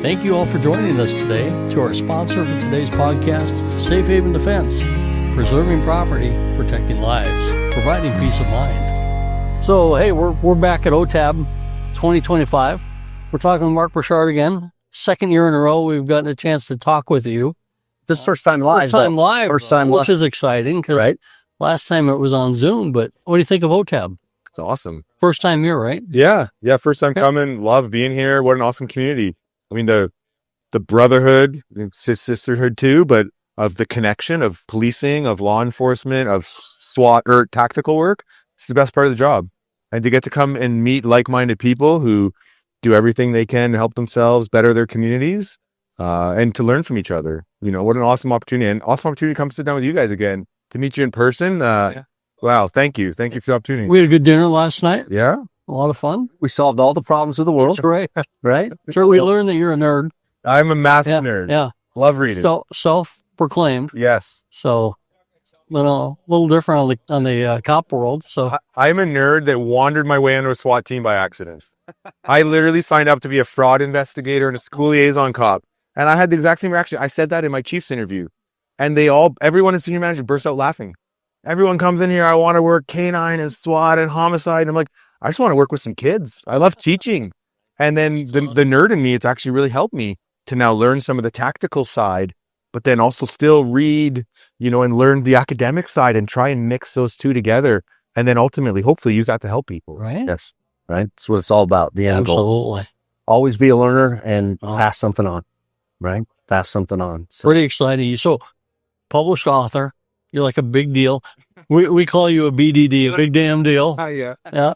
Thank you all for joining us today. To our sponsor for today's podcast, Safe Haven Defense, preserving property, protecting lives, providing peace of mind. So, hey, we're back at OTAB 2025. We're talking with Mark Burchard again. Second year in a row, we've gotten a chance to talk with you. This first time live. First time which is exciting, right? Last time it was on Zoom, but what do you think of OTAB? It's awesome. First time here, right? Yeah. First time coming. Love being here. What an awesome community. I mean, the brotherhood, sisterhood too, but of the connection of policing, of law enforcement, of SWAT or tactical work. It's the best part of the job. And to get to come and meet like-minded people who do everything they can to help themselves better their communities, and to learn from each other. You know, what an awesome opportunity. And awesome opportunity to come sit down with you guys again, to meet you in person. Wow. Thank you. Thank you for the opportunity. We had a good dinner last night. Yeah. A lot of fun. We solved all the problems of the world. That's right. Right? Sure, we learned that you're a nerd. I'm a massive nerd. Yeah. Love reading. So self-proclaimed. Yes. So, you know, a little different on the cop world. So I'm a nerd that wandered my way into a SWAT team by accident. I literally signed up to be a fraud investigator and a school liaison cop. And I had the exact same reaction. I said that in my chief's interview. And everyone in senior management burst out laughing. Everyone comes in here, I want to work canine and SWAT and homicide. And I'm like, I just want to work with some kids. I love teaching. And then the nerd in me, it's actually really helped me to now learn some of the tactical side, but then also still read, you know, and learn the academic side and try and mix those two together. And then ultimately, hopefully use that to help people. right. Yes. Right? That's what it's all about. The end goal. Absolutely. Always be a learner and pass something on. Right? Pass something on. So, Pretty exciting. So, published author. You're like a big deal. We call you a BDD, a big damn deal. Yeah. Yeah.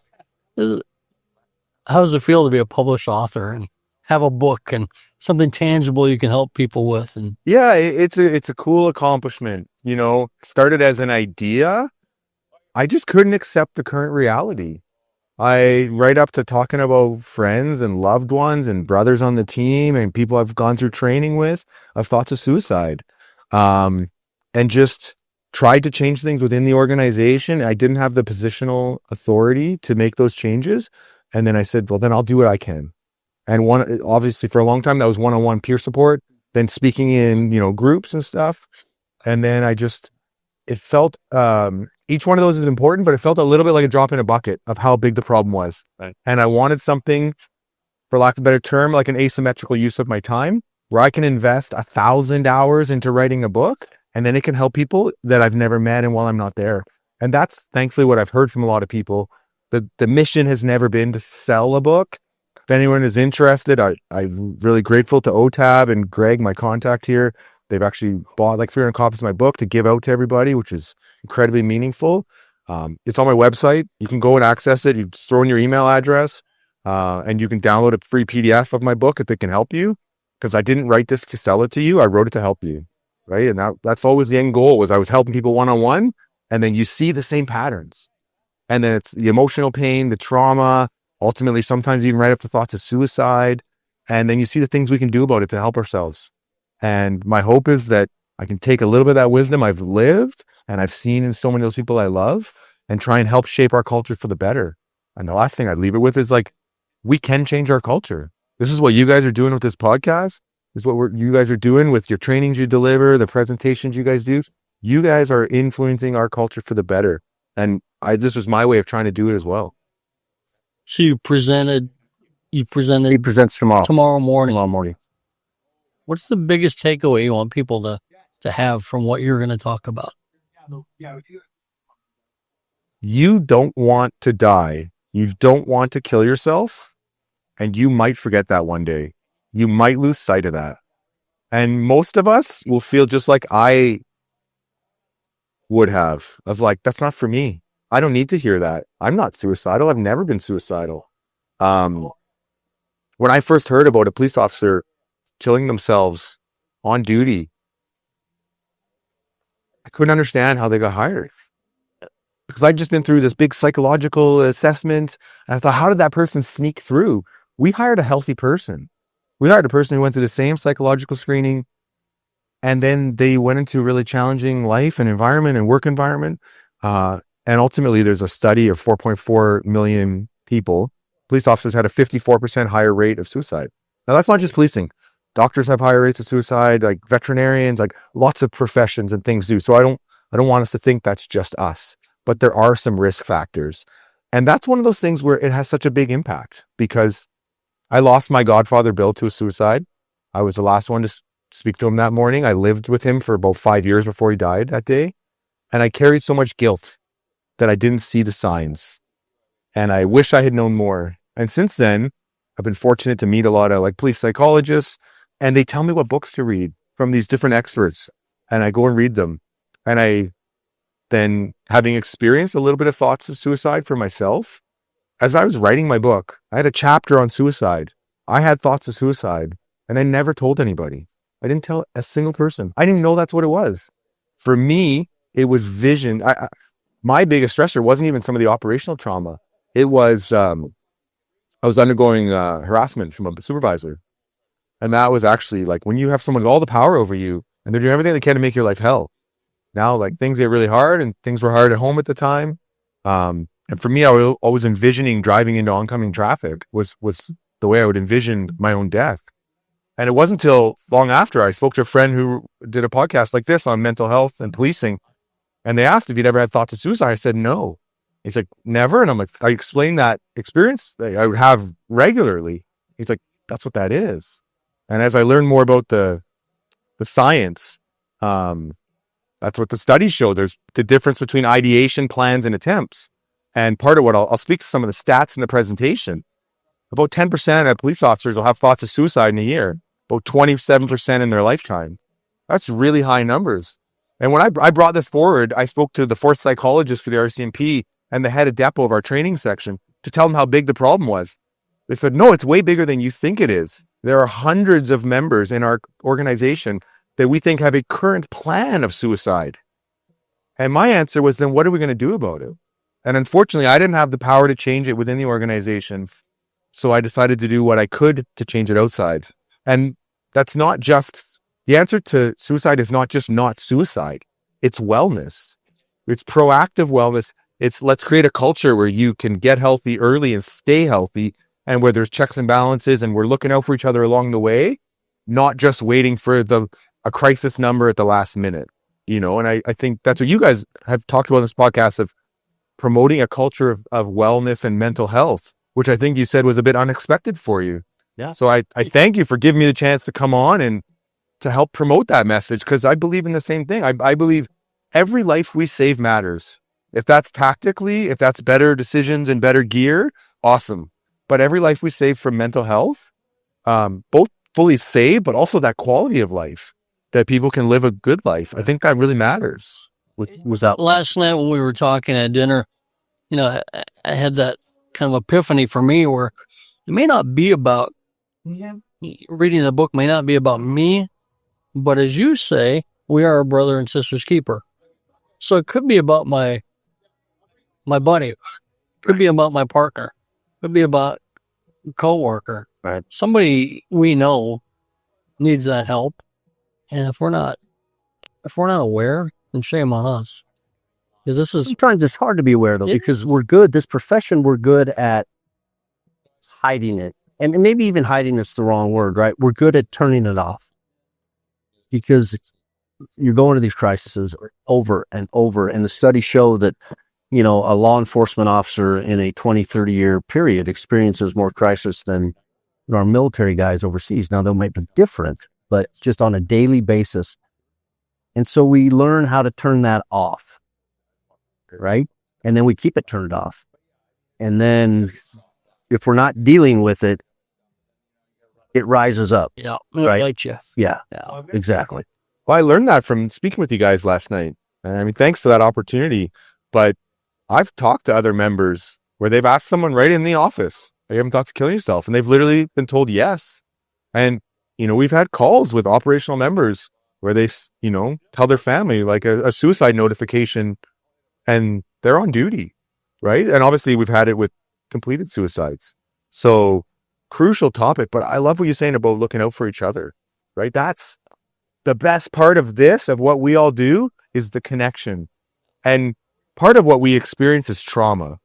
How does it feel to be a published author and have a book and something tangible you can help people with? And Yeah, it's a cool accomplishment. You know, started as an idea. I just couldn't accept the current reality. Right up to talking about friends and loved ones and brothers on the team and people I've gone through training with, of thoughts of suicide. And just tried to change things within the organization. I didn't have the positional authority to make those changes. And then I said, well, then I'll do what I can. And obviously for a long time, that was one-on-one peer support, then speaking in, you know, groups and stuff. And then it felt, each one of those is important, but it felt a little bit like a drop in a bucket of how big the problem was. Right. And I wanted something, for lack of a better term, like an asymmetrical use of my time, where I can invest 1,000 hours into writing a book, and then it can help people that I've never met and while I'm not there. And that's thankfully what I've heard from a lot of people. The mission has never been to sell a book. If anyone is interested, I'm really grateful to OTAB and Greg, my contact here. They've actually bought like 300 copies of my book to give out to everybody, which is incredibly meaningful. It's on my website. You can go and access it. You just throw in your email address, and you can download a free PDF of my book if it can help you. Because I didn't write this to sell it to you. I wrote it to help you. Right. And that's always the end goal, was I was helping people one-on-one, and then you see the same patterns. And then it's the emotional pain, the trauma, ultimately sometimes even right up to thoughts of suicide. And then you see the things we can do about it to help ourselves. And my hope is that I can take a little bit of that wisdom I've lived and I've seen in so many of those people I love and try and help shape our culture for the better. And the last thing I'd leave it with is like, we can change our culture. This is what you guys are doing with this podcast. This is what you guys are doing with your trainings you deliver, the presentations you guys do. You guys are influencing our culture for the better. And this was my way of trying to do it as well. so you presented. he presents tomorrow. Tomorrow morning. Tomorrow morning. What's the biggest takeaway you want people to have from what you're going to talk about? You don't want to die. You don't want to kill yourself. And you might forget that one day. You might lose sight of that. And most of us will feel just like I would have, of like, that's not for me. I don't need to hear that. I'm not suicidal. I've never been suicidal. When I first heard about a police officer killing themselves on duty, I couldn't understand how they got hired. Because I'd just been through this big psychological assessment. And I thought, how did that person sneak through? We hired a healthy person. We hired a person who went through the same psychological screening, and then they went into a really challenging life and environment and work environment. And ultimately, there's a study of 4.4 million people. Police officers had a 54% higher rate of suicide. Now, that's not just policing. doctors have higher rates of suicide, like veterinarians, like lots of professions and things do. So I don't want us to think that's just us, but there are some risk factors. And that's one of those things where it has such a big impact, because I lost my godfather, Bill, to a suicide. I was the last one to speak to him that morning. I lived with him for about 5 years before he died that day. And I carried so much guilt that I didn't see the signs. And I wish I had known more. And since then, I've been fortunate to meet a lot of like police psychologists, and they tell me what books to read from these different experts. And I go and read them. And I then, having experienced a little bit of thoughts of suicide for myself, as I was writing my book, I had a chapter on suicide. I had thoughts of suicide, and I never told anybody. I didn't tell a single person. I didn't even know that's what it was. For me, it was vision. My biggest stressor wasn't even some of the operational trauma. It was, I was undergoing harassment from a supervisor. And that was actually like when you have someone with all the power over you and they're doing everything they can to make your life hell. Now, like, things get really hard, and things were hard at home at the time. And for me, I was always envisioning driving into oncoming traffic was the way I would envision my own death. And it wasn't until long after I spoke to a friend who did a podcast like this on mental health and policing. And they asked if he'd ever had thoughts of suicide. I said, no. He's like, never. And I'm like, I explained that experience that I would have regularly. He's like, that's what that is. And as I learned more about the science, that's what the studies show. There's the difference between ideation, plans, and attempts. And part of what I'll speak to some of the stats in the presentation. About 10% of police officers will have thoughts of suicide in a year. About 27% in their lifetime. That's really high numbers. And when I brought this forward, I spoke to the fourth psychologist for the RCMP and the head of depot of our training section to tell them how big the problem was. They said, no, it's way bigger than you think it is. There are hundreds of members in our organization that we think have a current plan of suicide. And my answer was, then what are we going to do about it? And unfortunately, I didn't have the power to change it within the organization. So I decided to do what I could to change it outside. And that's not just, the answer to suicide is not just not suicide. It's wellness. It's proactive wellness. It's let's create a culture where you can get healthy early and stay healthy, and where there's checks and balances and we're looking out for each other along the way, not just waiting for a crisis number at the last minute, And I think that's what you guys have talked about in this podcast, of promoting a culture of wellness and mental health, which I think you said was a bit unexpected for you. Yeah. So I thank you for giving me the chance to come on and to help promote that message, because I believe in the same thing. I believe every life we save matters. If that's tactically, if that's better decisions and better gear, awesome. But every life we save from mental health, both fully saved, but also that quality of life, that people can live a good life. I think that really matters. Was that Last night when we were talking at dinner, I had that kind of epiphany for me where it may not be about, reading the book may not be about me, but as you say, we are a brother and sister's keeper. So it could be about my buddy, could be about my partner, could be about a coworker, right? Somebody we know needs that help. And if we're not aware, then shame on us. Because this is Sometimes it's hard to be aware, though, because we're good. This profession, we're good at hiding it. And maybe even hiding is the wrong word, right? We're good at turning it off. Because you're going to these crises over and over. And the studies show that, a law enforcement officer in a 20, 30-year period experiences more crisis than our military guys overseas. Now, they might be different, but just on a daily basis. And so we learn how to turn that off, right? And then we keep it turned off. And then if we're not dealing with it, it rises up. yeah, Right. like you. Yeah, exactly. Well, I learned that from speaking with you guys last night. And I mean, thanks for that opportunity. But I've talked to other members where they've asked someone right in the office, "Are you having thoughts of killing yourself?" And they've literally been told yes. And, we've had calls with operational members where they, tell their family like a suicide notification, and they're on duty, right? And obviously we've had it with completed suicides. So crucial topic, but I love what you're saying about looking out for each other, right? That's the best part of this, of what we all do, is the connection. And part of what we experience is trauma.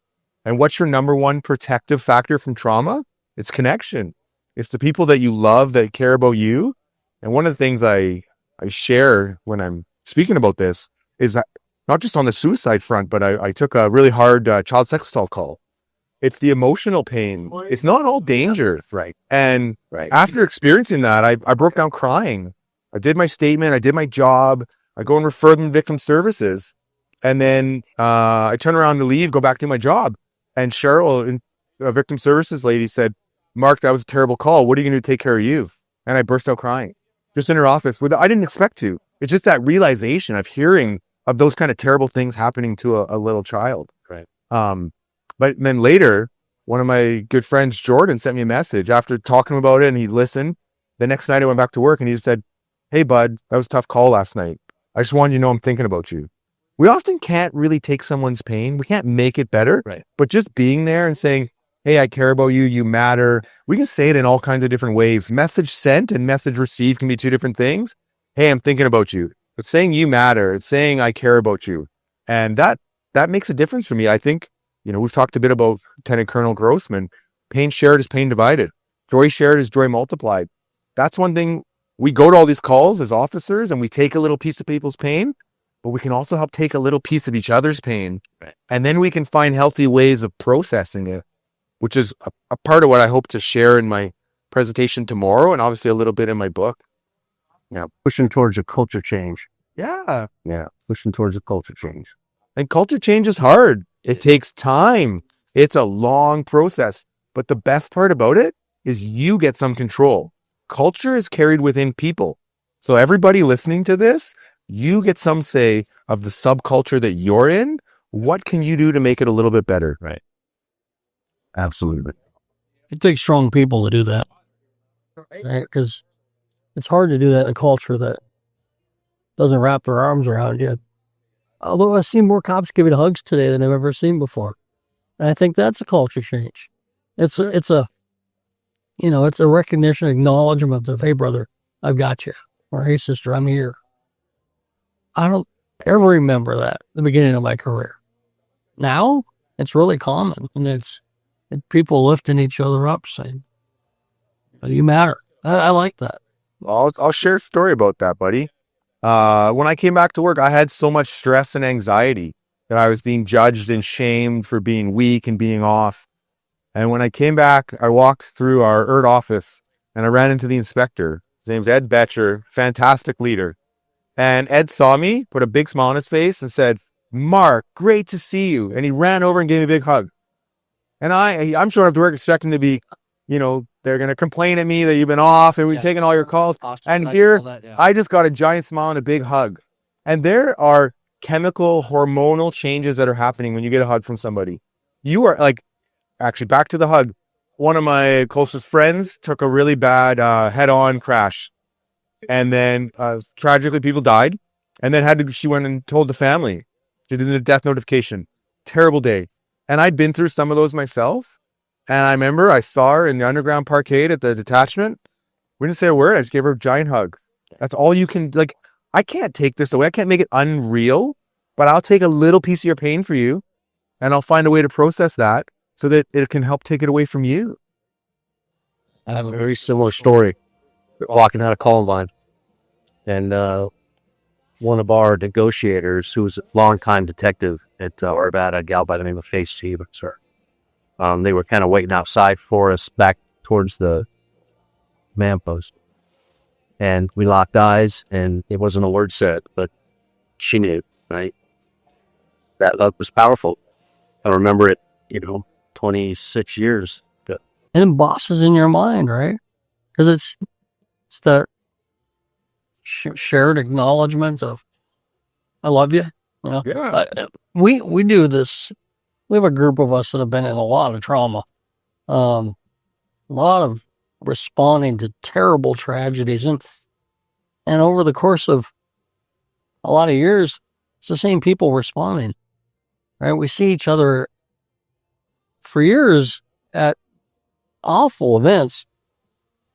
And what's your number one protective factor from trauma? It's connection. It's the people that you love, that care about you. And one of the things I share when I'm speaking about this is that not just on the suicide front, but I took a really hard child sex assault call. It's the emotional pain. It's not all danger. Right. And Right. after experiencing that, I broke down crying. I did my statement. I did my job. I go and refer them to victim services. And then I turn around to leave, go back to my job. And Cheryl, a victim services lady, said, Mark, that was a terrible call. What are you going to do to take care of you? And I burst out crying just in her office. I didn't expect to. It's just that realization of hearing of those kind of terrible things happening to a little child. Right. But then later, one of my good friends, Jordan, sent me a message after talking about it, and he listened. The next night I went back to work and he just said, hey, bud, that was a tough call last night. I just wanted you to know I'm thinking about you. We often can't really take someone's pain. We can't make it better. Right. But just being there and saying, hey, I care about you. You matter. We can say it in all kinds of different ways. Message sent and message received can be two different things. Hey, I'm thinking about you. It's saying you matter. It's saying I care about you. And that makes a difference for me. I think, we've talked a bit about Lieutenant Colonel Grossman. Pain shared is pain divided. Joy shared is joy multiplied. That's one thing. We go to all these calls as officers and we take a little piece of people's pain, but we can also help take a little piece of each other's pain. Right. And then we can find healthy ways of processing it, which is a part of what I hope to share in my presentation tomorrow and obviously a little bit in my book. Yeah. Pushing towards a culture change. Yeah. Yeah. Pushing towards a culture change. And culture change is hard. It takes time. It's a long process. But the best part about it is you get some control. Culture is carried within people. So everybody listening to this, you get some say of the subculture that you're in. What can you do to make it a little bit better? Right. Absolutely. It takes strong people to do that. Right? Because it's hard to do that in a culture that doesn't wrap their arms around you. Although I've seen more cops giving hugs today than I've ever seen before. And I think that's a culture change. It's a recognition, acknowledgement of, hey, brother, I've got you. Or, hey, sister, I'm here. I don't ever remember that at the beginning of my career. Now, it's really common. And it's people lifting each other up saying, you matter. I like that. I'll share a story about that, buddy. When I came back to work, I had so much stress and anxiety that I was being judged and shamed for being weak and being off. And when I came back, I walked through our ERT office and I ran into the inspector. His name's Ed Betcher, fantastic leader. And Ed saw me, put a big smile on his face and said, Mark, great to see you. And he ran over and gave me a big hug. And I'm showing up to work expecting to be, they're going to complain at me that you've been off and we've taken all your calls. And here, I just got a giant smile and a big hug. And there are chemical, hormonal changes that are happening when you get a hug from somebody. You are actually back to the hug. One of my closest friends took a really bad head-on crash. And then tragically people died. And then she went and told the family. She did a death notification. Terrible day. And I'd been through some of those myself. And I remember I saw her in the underground parkade at the detachment. We didn't say a word. I just gave her giant hugs. That's all you can, I can't take this away. I can't make it unreal, but I'll take a little piece of your pain for you and I'll find a way to process that so that it can help take it away from you. I have a very similar story. Walking out of Columbine. And one of our negotiators, who was a longtime detective at Arvada, a gal by the name of Faith Stevens, they were kind of waiting outside for us back towards the man post. And we locked eyes, and it wasn't a word said, but she knew, right? That love was powerful. I remember it, 26 years ago. And it bosses in your mind, right? Because it's that shared acknowledgement of, I love you. Yeah. We do this. We have a group of us that have been in a lot of trauma, a lot of responding to terrible tragedies. And over the course of a lot of years, it's the same people responding, right? We see each other for years at awful events.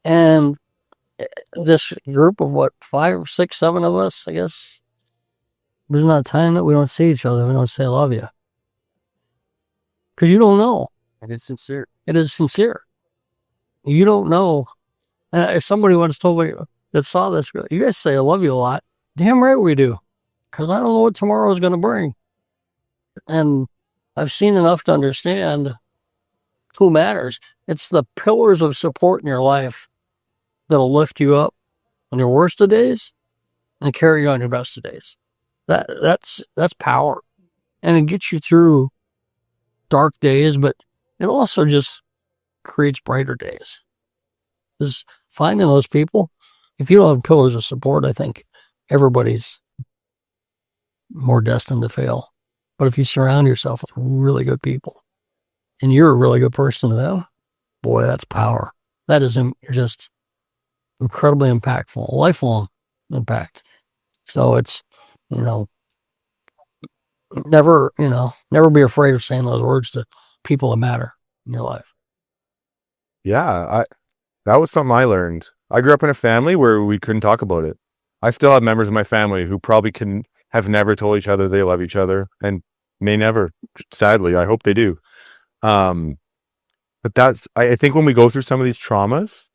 And this group of 5, 6, 7 of us, I guess, there's not a time that we don't see each other. We don't say, I love you. Because you don't know. And it's sincere. It is sincere. You don't know. If somebody once told me, that saw this go, you guys say I love you a lot. Damn right we do. Because I don't know what tomorrow is going to bring. And I've seen enough to understand who matters. It's the pillars of support in your life that'll lift you up on your worst of days and carry you on your best of days. That's power. And it gets you through dark days, but it also just creates brighter days. Just finding those people. If you don't have pillars of support, I think everybody's more destined to fail. But if you surround yourself with really good people and you're a really good person to them, boy, that's power. That is just incredibly impactful, lifelong impact. So it's, never be afraid of saying those words to people that matter in your life. Yeah, that was something I learned. I grew up in a family where we couldn't talk about it. I still have members of my family who probably have never told each other they love each other and may never, sadly. I hope they do. But I think when we go through some of these traumas,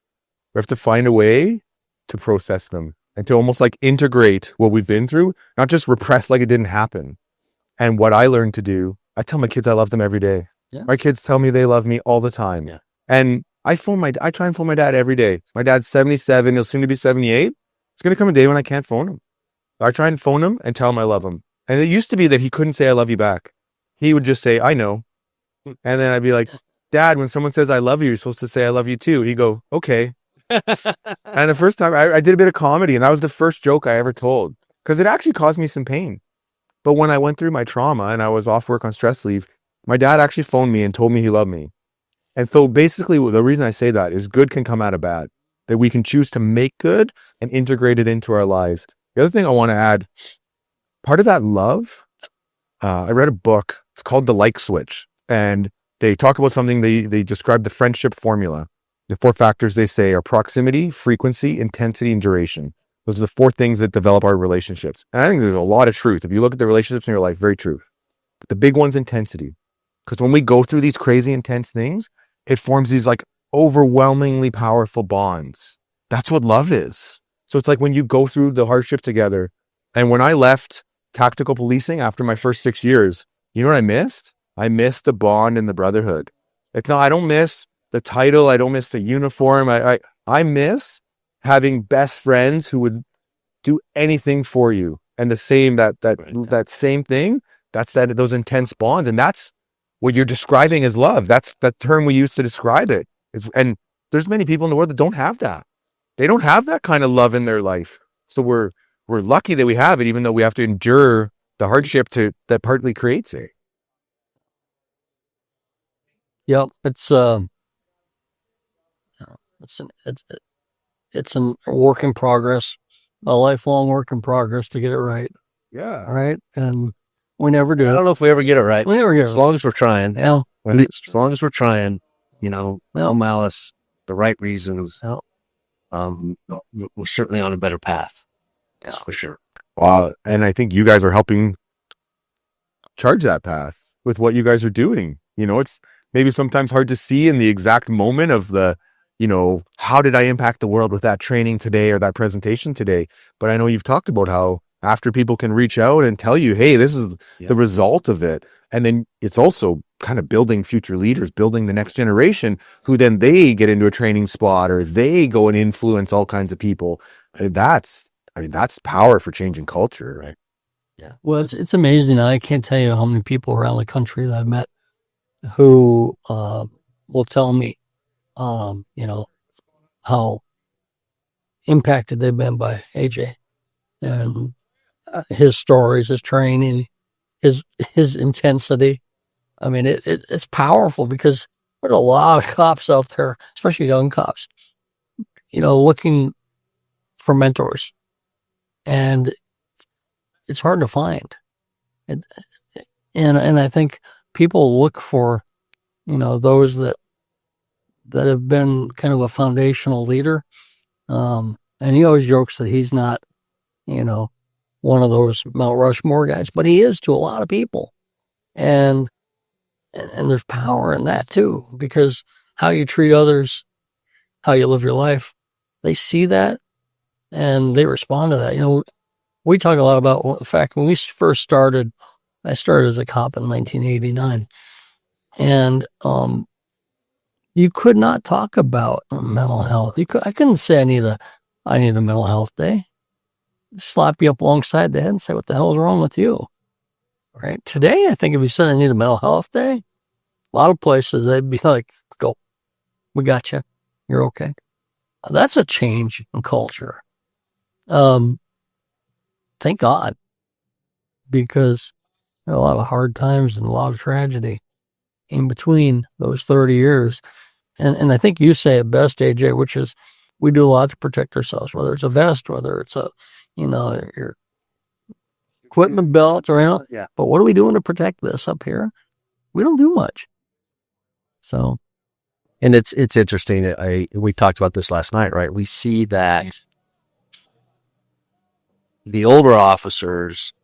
we have to find a way to process them and to almost like integrate what we've been through, not just repress like it didn't happen. And what I learned to do, I tell my kids I love them every day. Yeah. My kids tell me they love me all the time. Yeah. And I try and phone my dad every day. My dad's 77, he'll soon to be 78. It's going to come a day when I can't phone him. I try and phone him and tell him I love him. And it used to be that he couldn't say I love you back. He would just say, I know. And then I'd be like, Dad, when someone says I love you, you're supposed to say I love you too. He'd go, okay. And the first time I did a bit of comedy, and that was the first joke I ever told because it actually caused me some pain. But when I went through my trauma and I was off work on stress leave, my dad actually phoned me and told me he loved me. And so basically the reason I say that is good can come out of bad, that we can choose to make good and integrate it into our lives. The other thing I want to add, part of that love, I read a book, it's called The Like Switch, and they talk about something, they describe the friendship formula. The 4 factors they say are proximity, frequency, intensity, and duration. Those are the 4 things that develop our relationships. And I think there's a lot of truth. If you look at the relationships in your life, very true. But the big one's intensity. Because when we go through these crazy intense things, it forms these like overwhelmingly powerful bonds. That's what love is. So it's like when you go through the hardship together. And when I left tactical policing after my first 6 years, you know what I missed? I missed the bond and the brotherhood. I don't miss the title. I don't miss the uniform. I miss having best friends who would do anything for you. And the same, that same thing, those intense bonds. And that's what you're describing as love. That's that term we use to describe it. And there's many people in the world that don't have that. They don't have that kind of love in their life. So we're lucky that we have it, even though we have to endure the hardship that partly creates it. Yep. It's a work in progress, a lifelong work in progress to get it right. Yeah. Right. And we never do. I don't know if we ever get it right. We never get it As long as we're trying. Yeah. As long as we're trying, no malice, the right reasons. We're certainly on a better path. That's for sure. Wow. And I think you guys are helping charge that path with what you guys are doing. It's maybe sometimes hard to see in the exact moment of how did I impact the world with that training today or that presentation today? But I know you've talked about how after people can reach out and tell you, hey, this is the result of it. And then it's also kind of building future leaders, building the next generation who then they get into a training spot or they go and influence all kinds of people. That's power for changing culture, right? Yeah. Well, it's amazing. I can't tell you how many people around the country that I've met who will tell me, how impacted they've been by AJ and his stories, his training, his intensity. I mean, it's powerful because there's a lot of cops out there, especially young cops, looking for mentors, and it's hard to find. And I think people look for, those that have been kind of a foundational leader. And he always jokes that he's not, one of those Mount Rushmore guys, but he is to a lot of people. And there's power in that too, because how you treat others, how you live your life, they see that and they respond to that. You know, we talk a lot about the fact when we first started, I started as a cop in 1989, and you could not talk about mental health. I couldn't say I need a mental health day. Slap you up alongside the head and say, what the hell is wrong with you? Right? Today, I think if you said I need a mental health day, a lot of places they'd be like, go, we got you. You're okay. That's a change in culture. Thank God, because there are a lot of hard times and a lot of tragedy in between those 30 years. And I think you say it best, AJ, which is we do a lot to protect ourselves, whether it's a vest, whether it's your equipment belt or, Yeah. but what are we doing to protect this up here? We don't do much. So. And it's interesting. We talked about this last night, right? We see that the older officers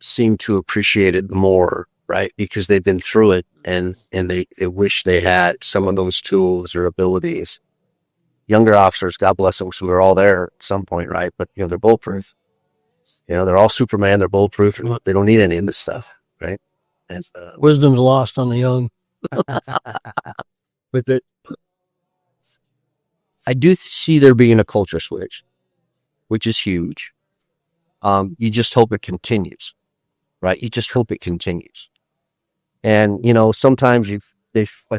seem to appreciate it more, right? Because they've been through it and they wish they had some of those tools or abilities. Younger officers, God bless them, so we're all there at some point, right? But, they're bulletproof. They're all Superman, they're bulletproof, and they don't need any of this stuff, right? And Wisdom's lost on the young. But I do see there being a culture switch, which is huge. You just hope it continues, right? You just hope it continues. And, sometimes I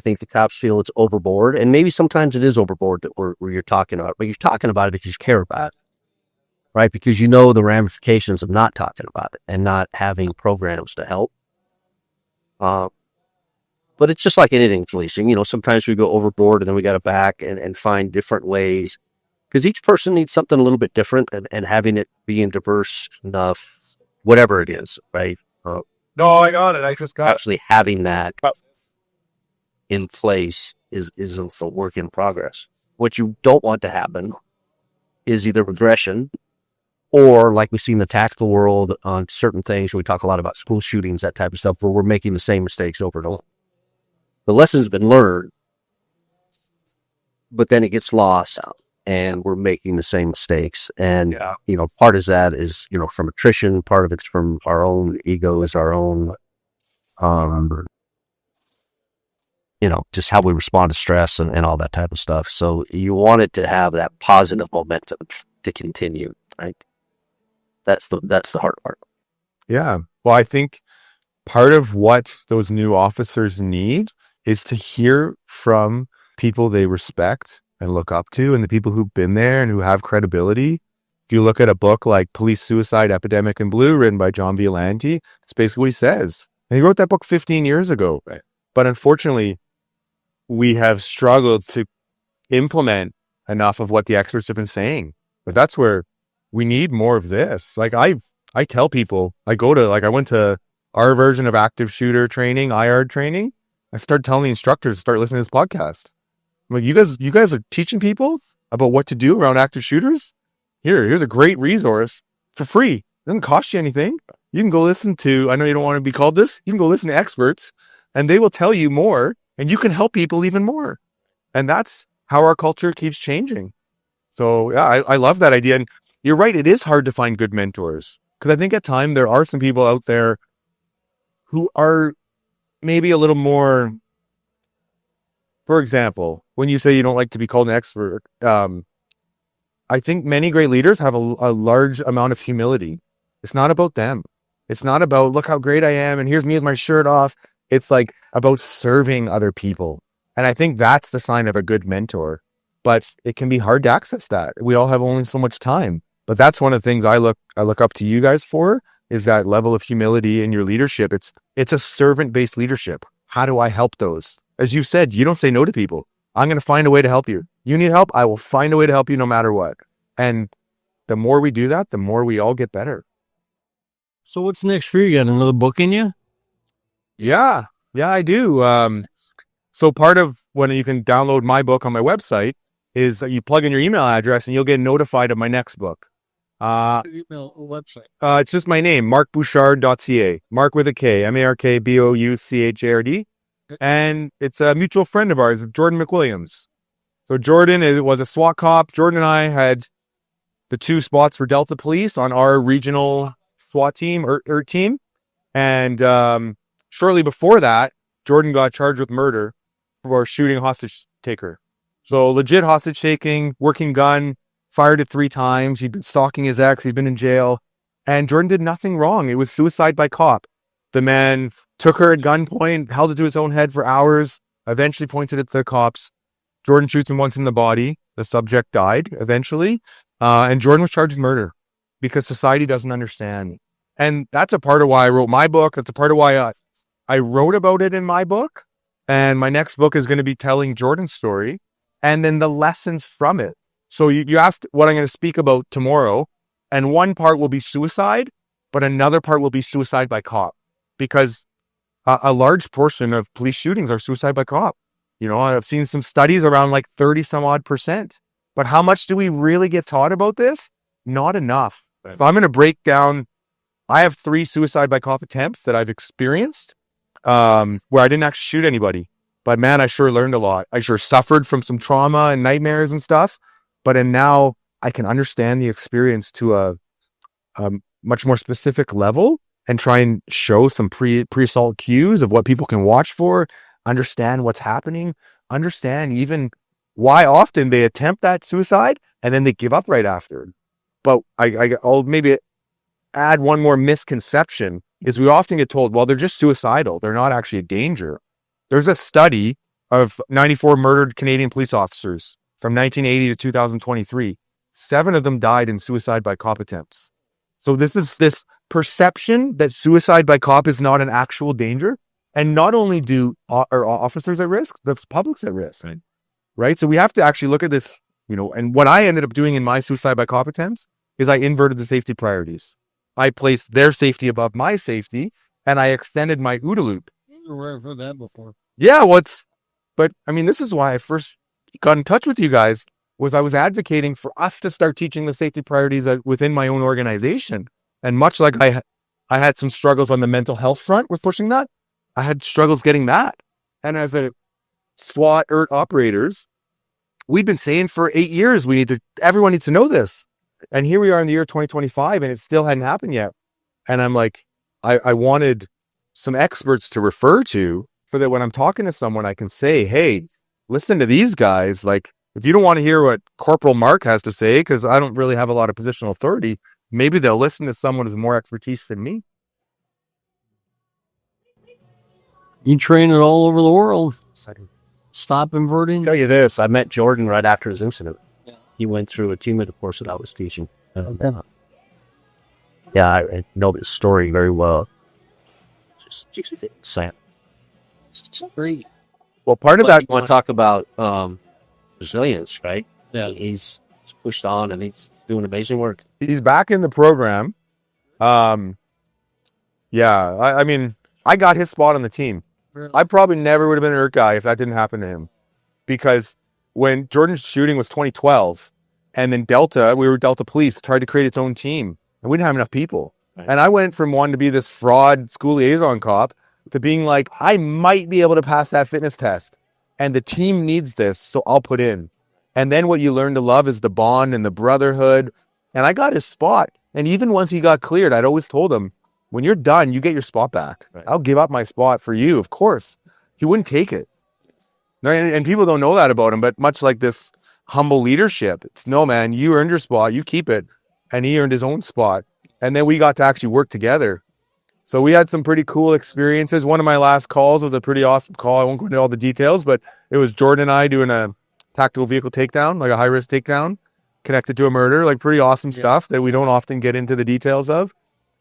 think the cops feel it's overboard, and maybe sometimes it is overboard that where you're talking about it, but you're talking about it because you care about it, right? Because you know the ramifications of not talking about it and not having programs to help. But it's just like anything policing, sometimes we go overboard and then we got to back and find different ways because each person needs something a little bit different and having it being diverse enough, whatever it is, right? No, I got it. I just got actually having that in place is a work in progress. What you don't want to happen is either regression or like we see in the tactical world on certain things. We talk a lot about school shootings, that type of stuff, where we're making the same mistakes over and over. The lesson's been learned, but then it gets lost and we're making the same mistakes. And, part of that is, from attrition, part of it's from our own egos, our own, just how we respond to stress and all that type of stuff. So you want it to have that positive momentum to continue, right? That's the hard part. Yeah. Well, I think part of what those new officers need is to hear from people they respect and look up to and the people who've been there and who have credibility. If you look at a book like Police Suicide Epidemic in Blue, written by John Violanti, it's basically what he says. And he wrote that book 15 years ago. Right. But unfortunately, we have struggled to implement enough of what the experts have been saying. But that's where we need more of this. Like I tell people, I went to our version of active shooter training, IR training. I started telling the instructors to start listening to this podcast. I'm like, you guys are teaching people about what to do around active shooters? Here's a great resource for free. It doesn't cost you anything. You can go listen to, I know you don't want to be called this, you can go listen to experts and they will tell you more and you can help people even more. And that's how our culture keeps changing. So yeah, I love that idea. And you're right, it is hard to find good mentors. Because I think at times there are some people out there who are maybe a little more, for example, when you say you don't like to be called an expert, I think many great leaders have a large amount of humility. It's not about them. It's not about, look how great I am and here's me with my shirt off. It's like about serving other people. And I think that's the sign of a good mentor. But it can be hard to access that. We all have only so much time. But that's one of the things I look up to you guys for, is that level of humility in your leadership. It's a servant-based leadership. How do I help those? As you said, you don't say no to people. I'm going to find a way to help you. You need help? I will find a way to help you no matter what. And the more we do that, the more we all get better. So what's next for you? You got another book in you? Yeah, I do. So part of when you can download my book on my website is that you plug in your email address and you'll get notified of my next book. Email website. It's just my name, markbouchard.ca. Mark with a K, MarkBouchard. And it's a mutual friend of ours, Jordan McWilliams. So Jordan was a SWAT cop. Jordan and I had the 2 spots for Delta Police on our regional SWAT team or team. And shortly before that, Jordan got charged with murder for shooting a hostage taker. So legit hostage taking, working gun, fired it 3 times. He'd been stalking his ex. He'd been in jail. And Jordan did nothing wrong. It was suicide by cop. The man took her at gunpoint, held it to his own head for hours, eventually pointed it at the cops. Jordan shoots him once in the body. The subject died eventually. And Jordan was charged with murder because society doesn't understand. And that's a part of why I wrote my book. That's a part of why I wrote about it in my book. And my next book is going to be telling Jordan's story and then the lessons from it. So you asked what I'm going to speak about tomorrow. And one part will be suicide, but another part will be suicide by cop. Because a large portion of police shootings are suicide by cop. You know, I've seen some studies around like 30 some odd %. But how much do we really get taught about this? Not enough. So I'm going to break down, I have 3 suicide by cop attempts that I've experienced where I didn't actually shoot anybody. But man, I sure learned a lot. I sure suffered from some trauma and nightmares and stuff. And now I can understand the experience to a much more specific level and try and show some pre-assault cues of what people can watch for, understand what's happening, understand even why often they attempt that suicide and then they give up right after. But I'll maybe add one more misconception is we often get told, well, they're just suicidal. They're not actually a danger. There's a study of 94 murdered Canadian police officers from 1980 to 2023. 7 of them died in suicide by cop attempts. So this is this perception that suicide by cop is not an actual danger. And not only are officers at risk, the public's at risk. Right? So we have to actually look at this, you know, and what I ended up doing in my suicide by cop attempts is I inverted the safety priorities. I placed their safety above my safety and I extended my OODA loop. I've heard that before. Yeah, but I mean, this is why I first got in touch with you guys, was I was advocating for us to start teaching the safety priorities within my own organization. And much like I had some struggles on the mental health front with pushing that, I had struggles getting that. And as a SWAT operators, we've been saying for 8 years, everyone needs to know this. And here we are in the year 2025 and it still hadn't happened yet. And I'm like, I wanted some experts to refer to so that when I'm talking to someone, I can say, hey, listen to these guys. Like, if you don't want to hear what Corporal Mark has to say, because I don't really have a lot of positional authority, maybe they'll listen to someone with more expertise than me. You train it all over the world. Stop inverting. I'll tell you this, I met Jordan right after his incident. Yeah. He went through a team of the course that I was teaching. Yeah, I know his story very well. Just insane. It's great. Well, part of But that, you want to talk about resilience, right? Yeah. He's pushed on and he's doing amazing work. he's back in the program. Yeah, I mean, I got his spot on the team. Really? I probably never would have been an ERT guy if that didn't happen to him. Because when Jordan's shooting was 2012, and then we were Delta Police, tried to create its own team, and we didn't have enough people. Right. And I went from wanting to be this fraud school liaison cop to being like, I might be able to pass that fitness test. And the team needs this, so I'll put in. And then what you learn to love is the bond and the brotherhood. And I got his spot. And even once he got cleared, I'd always told him, when you're done, you get your spot back. Right. I'll give up my spot for you, of course. He wouldn't take it. And people don't know that about him, but much like this humble leadership, it's no, man, you earned your spot, you keep it. And he earned his own spot. And then we got to actually work together. So we had some pretty cool experiences. One of my last calls was a pretty awesome call. I won't go into all the details, but it was Jordan and I doing a tactical vehicle takedown, like a high-risk takedown, connected to a murder, like pretty awesome stuff that we don't often get into the details of.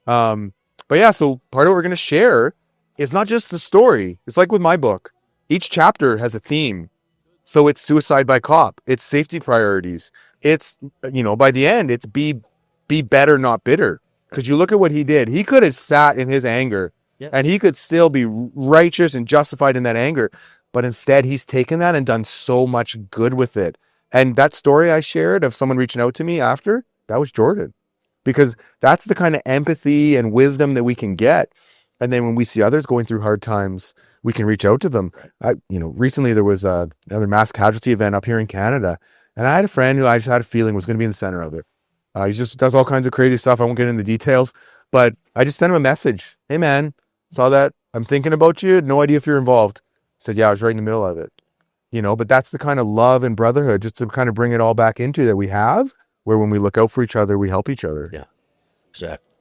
But yeah, so part of what we're going to share is not just the story. It's like with my book. Each chapter has a theme. So it's suicide by cop. It's safety priorities. It's, by the end, it's be better, not bitter. Because you look at what he did. He could have sat in his anger and he could still be righteous and justified in that anger. But instead, he's taken that and done so much good with it. And that story I shared of someone reaching out to me after, that was Jordan. Because that's the kind of empathy and wisdom that we can get. And then when we see others going through hard times, we can reach out to them. Recently there was another mass casualty event up here in Canada. And I had a friend who I just had a feeling was going to be in the center of it. He just does all kinds of crazy stuff. I won't get into details, but I just sent him a message. Hey man, saw that. I'm thinking about you. No idea if you're involved. Said, yeah, I was right in the middle of it. You know, but that's the kind of love and brotherhood, just to kind of bring it all back into that we have, where when we look out for each other, we help each other. Yeah, exactly.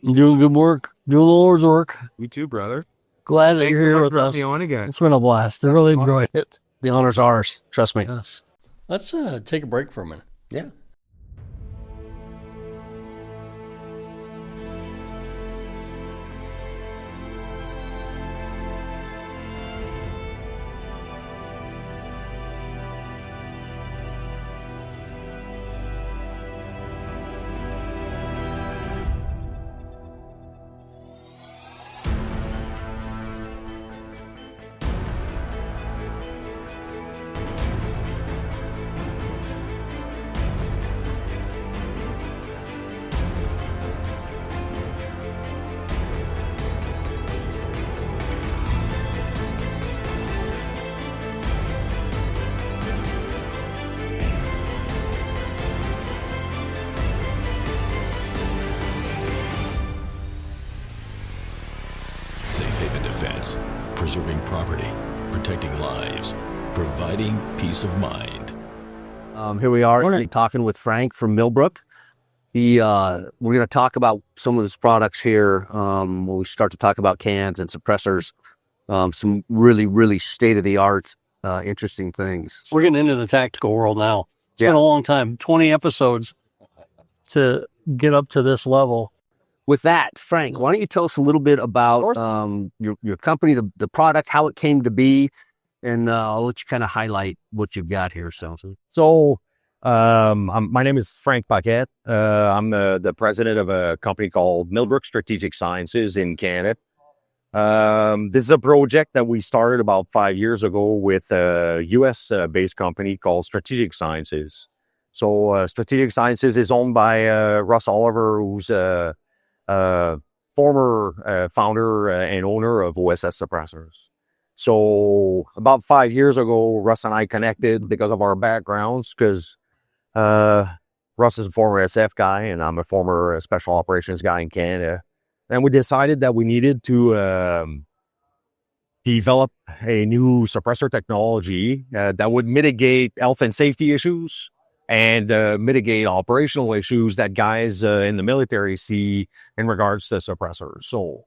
You're doing good work, doing the Lord's work. You too, brother. Glad that you're here with us. Me on again. It's been a blast. I really enjoyed it. The honor's ours. Trust me. Yes. Let's take a break for a minute. Yeah. Safe haven defense, preserving property, protecting lives, providing peace of mind. Here we are talking with Frank from Millbrook. We're going to talk about some of his products here when we start to talk about cans and suppressors. Some really, really state-of-the-art, interesting things. We're getting into the tactical world now. It's been a long time, 20 episodes to get up to this level. With that, Frank, why don't you tell us a little bit about your company, the product, how it came to be, and I'll let you kind of highlight what you've got here. So, my name is Frank Paquette. I'm the president of a company called Millbrook Strategic Sciences in Canada. This is a project that we started about 5 years ago with a US based company called Strategic Sciences. So, Strategic Sciences is owned by Russ Oliver, who's a former founder and owner of OSS Suppressors. So about 5 years ago, Russ and I connected because of our backgrounds, because Russ is a former SF guy and I'm a former special operations guy in Canada. And we decided that we needed to develop a new suppressor technology that would mitigate health and safety issues and mitigate operational issues that guys in the military see in regards to suppressors. So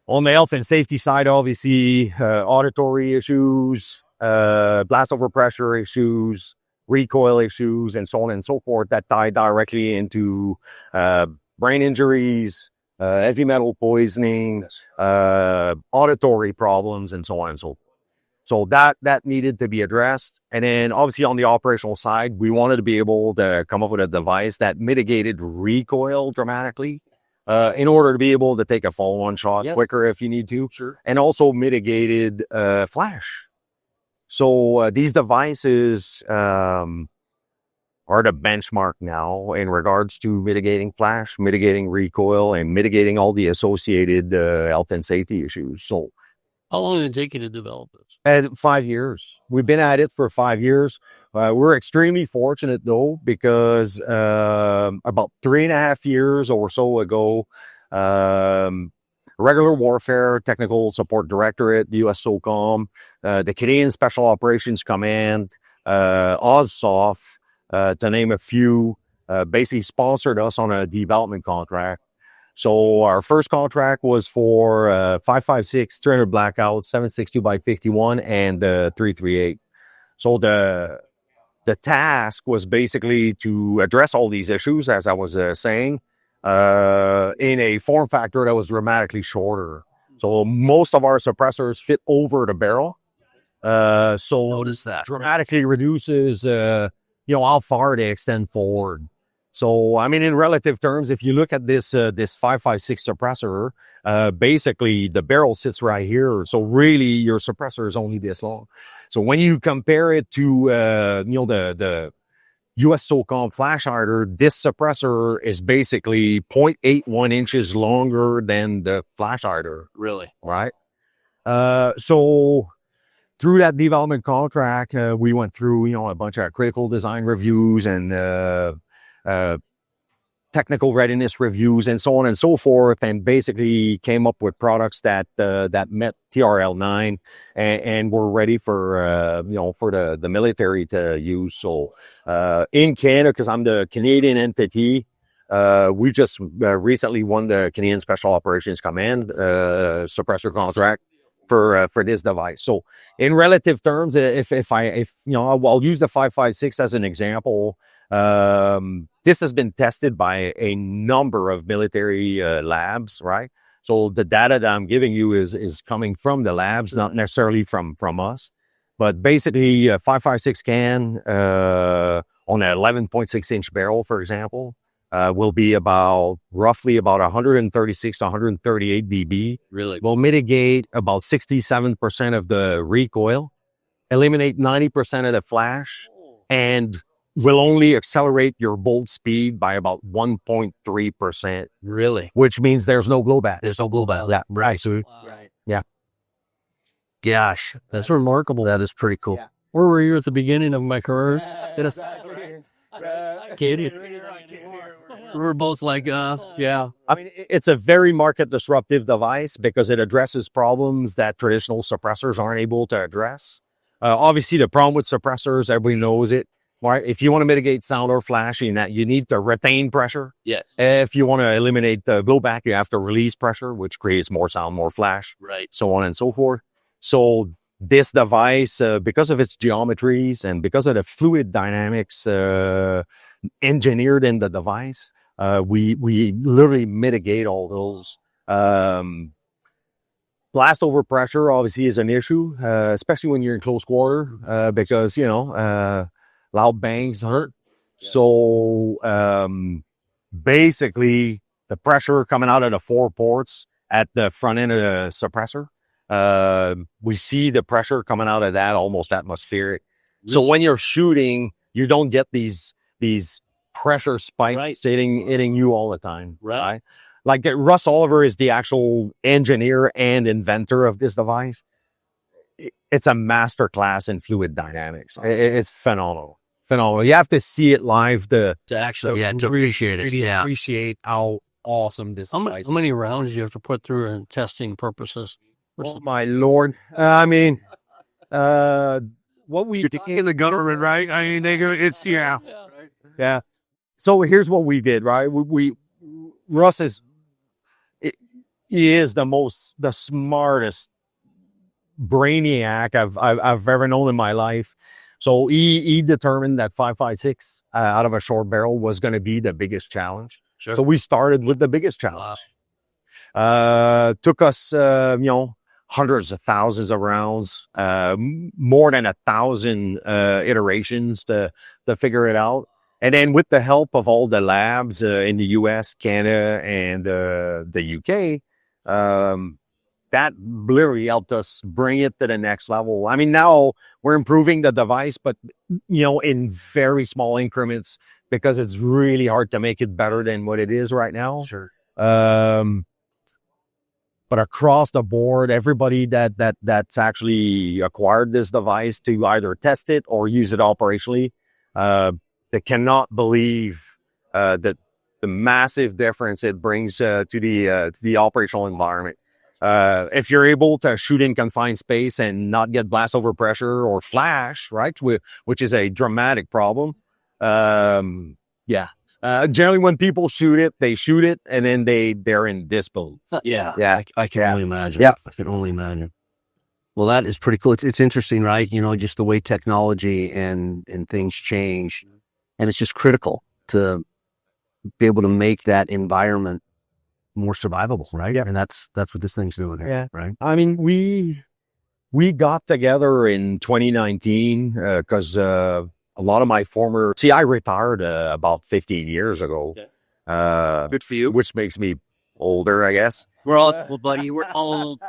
on the health and safety side, obviously, auditory issues, blast overpressure issues, recoil issues, and so on and so forth that tie directly into brain injuries, heavy metal poisoning, auditory problems, and so on and so forth. So that needed to be addressed. And then obviously on the operational side, we wanted to be able to come up with a device that mitigated recoil dramatically in order to be able to take a follow-on shot quicker if you need to. Sure. And also mitigated flash. So these devices are the benchmark now in regards to mitigating flash, mitigating recoil, and mitigating all the associated health and safety issues. So How long did it take you to develop this? 5 years. We've been at it for 5 years. We're extremely fortunate though, because about 3.5 years or so ago, Regular Warfare Technical Support Directorate, the US SOCOM, the Canadian Special Operations Command, OzSoft, to name a few, basically sponsored us on a development contract. So our first contract was for 5.56, 300 blackout, 7.62 by 51, and 3.38. So the task was basically to address all these issues, as I was saying, in a form factor that was dramatically shorter. So most of our suppressors fit over the barrel. So Notice that. dramatically reduces, how far they extend forward. So, I mean, in relative terms, if you look at this 5.56 suppressor, basically the barrel sits right here. So really your suppressor is only this long. So when you compare it to, the US SOCOM flash hider, this suppressor is basically 0.81 inches longer than the flash hider. Really? Right? So through that development contract, we went through, a bunch of critical design reviews and, technical readiness reviews and so on and so forth, and basically came up with products that met TRL9 and were ready for for the military to use. So in Canada, because I'm the Canadian entity, we just recently won the Canadian Special Operations Command suppressor contract for this device. So in relative terms, if I'll use the 5.56 as an example. This has been tested by a number of military labs, right? So the data that I'm giving you is coming from the labs, not necessarily from us. But basically, 5.56 can on an 11.6 inch barrel, for example, will be roughly about 136 to 138 dB. Really? Will mitigate about 67% of the recoil, eliminate 90% of the flash, and will only accelerate your bolt speed by about 1.3%, Really? which means there's no blowback. There's no blowback. Yeah, right. So, Right. yeah. Gosh, That's remarkable. that is pretty cool. Yeah. Where were you at the beginning of my career? Katie. We're both like us. Yeah. I mean, it's a very market disruptive device because it addresses problems that traditional suppressors aren't able to address. Obviously, the problem with suppressors, everybody knows it. Right? If you want to mitigate sound or flash, you need to retain pressure. Yes. If you want to eliminate the blowback, you have to release pressure, which creates more sound, more flash, Right. so on and so forth. So this device, because of its geometries and because of the fluid dynamics engineered in the device, we literally mitigate all those. Blast over pressure obviously is an issue, especially when you're in close quarter, because loud bangs hurt. So basically, the pressure coming out of the 4 ports at the front end of the suppressor, we see the pressure coming out of that almost atmospheric. So when you're shooting, you don't get these pressure spikes hitting you all the time. Right? Like Russ Oliver is the actual engineer and inventor of this device. It's a master class in fluid dynamics. It's phenomenal. Phenomenal. You have to see it live to actually, to appreciate it. Really appreciate how awesome this device. How many rounds do you have to put through in testing purposes? Oh my Lord. I mean, What we in the government, right? I mean, it's yeah. So here's what we did, right? Russ he is the smartest brainiac I've ever known in my life. So he determined that 5.56 out of a short barrel was going to be the biggest challenge. Sure. So we started with the biggest challenge. Took us, hundreds of thousands of rounds, more than 1,000 iterations to figure it out. And then with the help of all the labs in the US, Canada, and the UK, that literally helped us bring it to the next level. I mean, now we're improving the device, but, in very small increments because it's really hard to make it better than what it is right now. Sure. But across the board, everybody that's actually acquired this device to either test it or use it operationally, they cannot believe that the massive difference it brings to the operational environment. If you're able to shoot in confined space and not get blast over pressure or flash, right, which is a dramatic problem. Generally when people shoot it, they shoot it and then they're in disbelief. Yeah. I can only imagine. Yeah. I can only imagine. Well, that is pretty cool. It's interesting, right? Just the way technology and things change, and it's just critical to be able to make that environment more survivable, right? Yeah. And that's what this thing's doing here, Yeah. right? I mean, we got together in 2019 because a lot of my I retired about 15 years ago. Good for you. Which makes me older, I guess. We're all, well, buddy, we're old.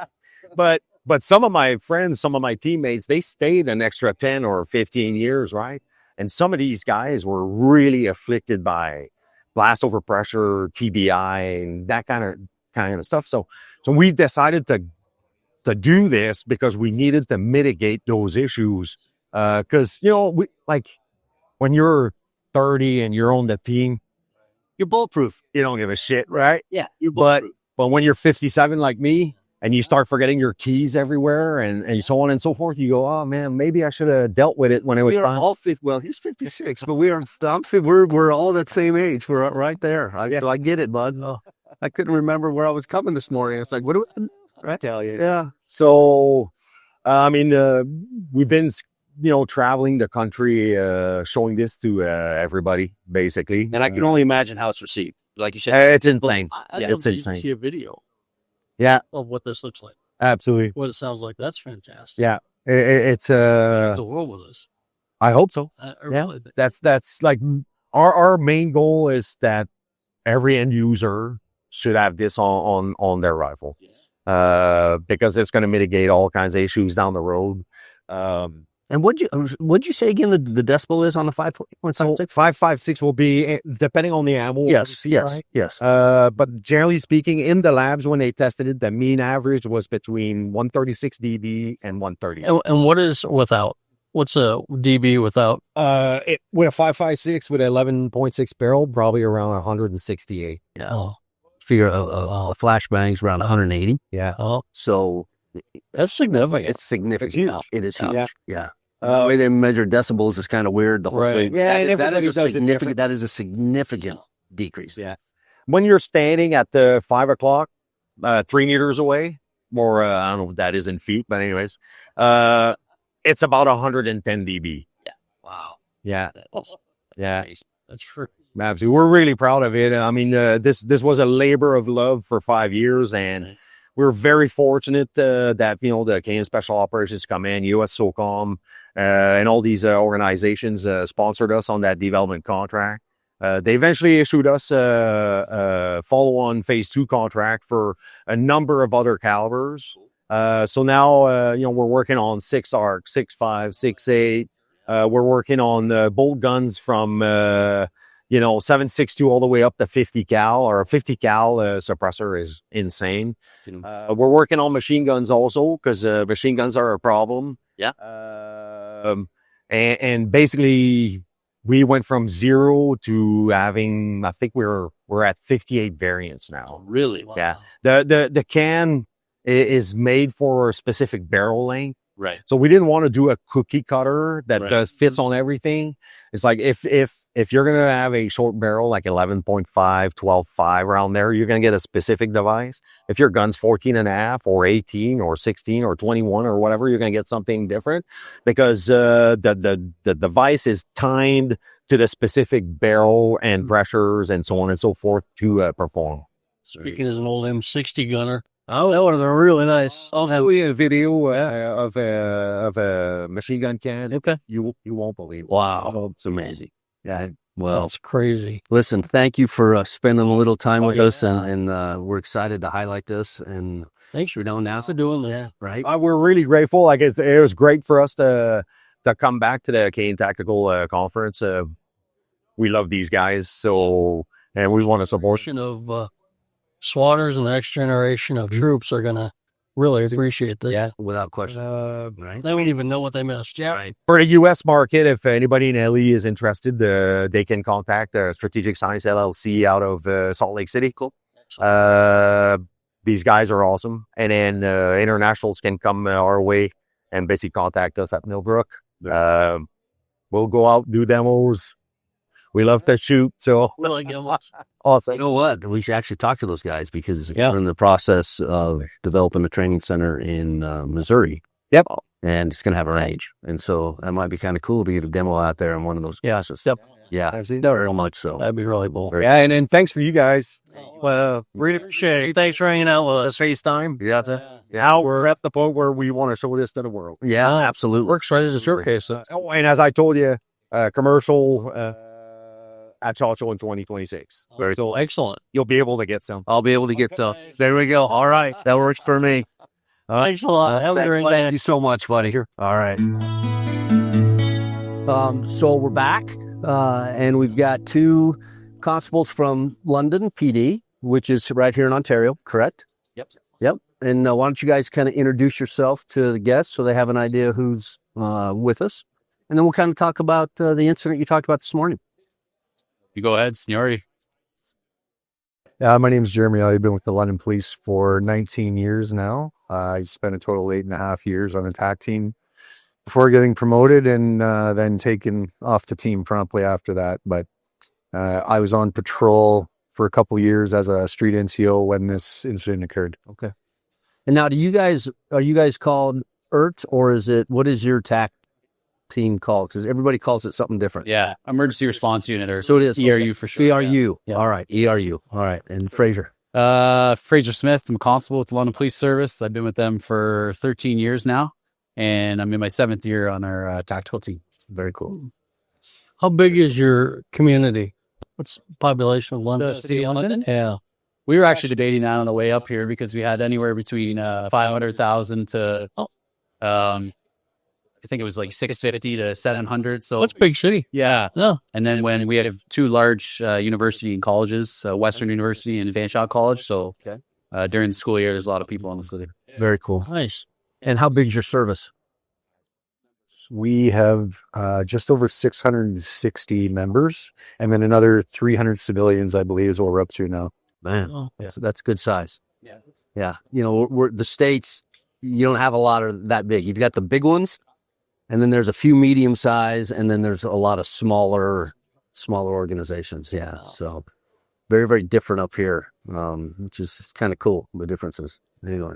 But some of my friends, some of my teammates, they stayed an extra 10 or 15 years, right? And some of these guys were really afflicted by blast over pressure, TBI, and that kind of stuff. So we decided to do this because we needed to mitigate those issues. Because when you're 30 and you're on the team, you're bulletproof. You don't give a shit, right? Yeah, you're But when you're 57 like me and you start forgetting your keys everywhere and so on and so forth, you go, oh man, maybe I should have dealt with it when it was we are fine. all well, he's 56, but we're all that same age. We're right there. So I get it, bud. I couldn't remember where I was coming this morning. It's like, what do we Right? Tell you. Yeah. So, we've been, traveling the country, showing this to everybody, basically. And I can only imagine how it's received. Like you said, It's insane. It's insane. See a video Yeah, of what this looks like, absolutely. what it sounds like. That's fantastic. Yeah, it's Share the world with us. I hope so. I Yeah. really think. That's like our main goal is that every end user should have this on their rifle, because it's going to mitigate all kinds of issues down the road. And what'd you say again? The decibel is on the 5.56. 5.56 will be depending on the ammo. Yes. right? Yes. But generally speaking, in the labs when they tested it, the mean average was between 136 dB and 130. And what is without? What's a DB without? With a 5.56 with 11.6 barrel, probably around 168. Yeah. Oh, Figure a flashbang's around 180. Yeah. oh, So that's significant. it's significant. It's huge. It is huge. Yeah. Yeah. The way they measure decibels is kind of weird. The whole Right. thing. Yeah, and that everybody is a does it significant. That is a significant decrease. Yeah. When you're standing at the 5 o'clock, 3 meters away, or I don't know what that is in feet, but anyways, it's about 110 dB. Wow. Yeah. Yeah. That's true. Absolutely. We're really proud of it. I mean, this was a labor of love for 5 years, and we're very fortunate that, the Canadian Special Operations Command, US SOCOM, and all these organizations sponsored us on that development contract. They eventually issued us a follow-on phase 2 contract for a number of other calibers. So now, we're working on 6 ARC, 6.5, 6.8. We're working on bolt guns from, 7.62 all the way up to 50 cal, or a 50 cal suppressor is insane. We're working on machine guns also, because machine guns are a problem. Yeah. And basically we went from 0 to having, I think we're at 58 variants now. Really? Yeah. The can is made for a specific barrel length. Right. So we didn't want to do a cookie cutter that Right. fits on everything. It's like if you're going to have a short barrel, like 11.5, 12.5 around there, you're going to get a specific device. If your gun's 14 and a half or 18 or 16 or 21 or whatever, you're going to get something different, because the device is timed to the specific barrel and pressures and so on and so forth to perform. Speaking as an old M60 gunner, that would have been really nice. I'll show you a video of a machine gun can. Okay. You won't believe it. Wow. It's amazing. Yeah. Well, That's crazy. listen, thank you for spending a little time with yeah. us, and we're excited to highlight this. And Thanks for now, doing that. right? We're really grateful. Like it was great for us to come back to the Canadian Tactical Conference. We love these guys, so, and we want to support. Portion of SWATers and the next generation of troops are going to really appreciate that. Yeah, without question. Right? They don't even know what they missed. Yeah. Right. For the U.S. market, if anybody in LE is interested, they can contact Strategic Science LLC out of Salt Lake City. Cool. These guys are awesome. And then internationals can come our way and basically contact us at Millbrook. We'll go out, do demos. We love to shoot, so Really good ones. awesome. You know what? We should actually talk to those guys, because Yeah. we're in the process of developing a training center in Missouri. Yep. And it's going to have a range. And so that might be kind of cool to get a demo out there in one of those classes. Yep. Yeah. Very much so. That'd be really cool. Yeah, and thanks for you guys. Well, Really appreciate it. Thanks for hanging out with us. FaceTime. Yeah. Now we're at the point where we want to show this to the world. Yeah, absolutely. Works right as a showcase. Oh, and as I told you, commercial at Shaw Show in 2026. Very cool. Excellent. You'll be able to get some. I'll be able to get there we go. All right. That works for me. Thanks a lot. Have a great day. Thank you so much, buddy. All right. So we're back, and we've got 2 constables from London PD, which is right here in Ontario, correct? Yep. And why don't you guys kind of introduce yourself to the guests so they have an idea who's with us, and then we'll kind of talk about the incident you talked about this morning. You go ahead, seniority. My name's Jeremy. I've been with the London Police for 19 years now. I spent a total of 8.5 years on the TAC team before getting promoted, and then taken off the team promptly after that. But I was on patrol for a couple years as a street NCO when this incident occurred. Okay. And now, are you guys called ERT, or what is your TAC team called? Because everybody calls it something different. Yeah, emergency response unit, or So it is ERU for sure. ERU. Yeah. All right. ERU. All right. And Fraser. Fraser Smith. I'm a constable with the London Police Service. I've been with them for 13 years now, and I'm in my 7th year on our tactical team. Very cool. How big is your community? What's the population of London? The city of London? Yeah. We were actually debating that on the way up here because we had anywhere between 500,000 to I think it was like 650 to 700. So What's big city? yeah. Yeah. And then when we had 2 large university and colleges, Western University and Fanshawe College. So during the school year, there's a lot of people in the city. Very cool. Nice. And how big is your service? We have just over 660 members, and then another 300 civilians, I believe, is what we're up to now. Man, that's good size. Yeah. Yeah. You know, we're the States, you don't have a lot of that big. You've got the big ones, and then there's a few medium size, and then there's a lot of smaller organizations. Yeah. So very, very different up here, which is kind of cool, the differences. Anyway.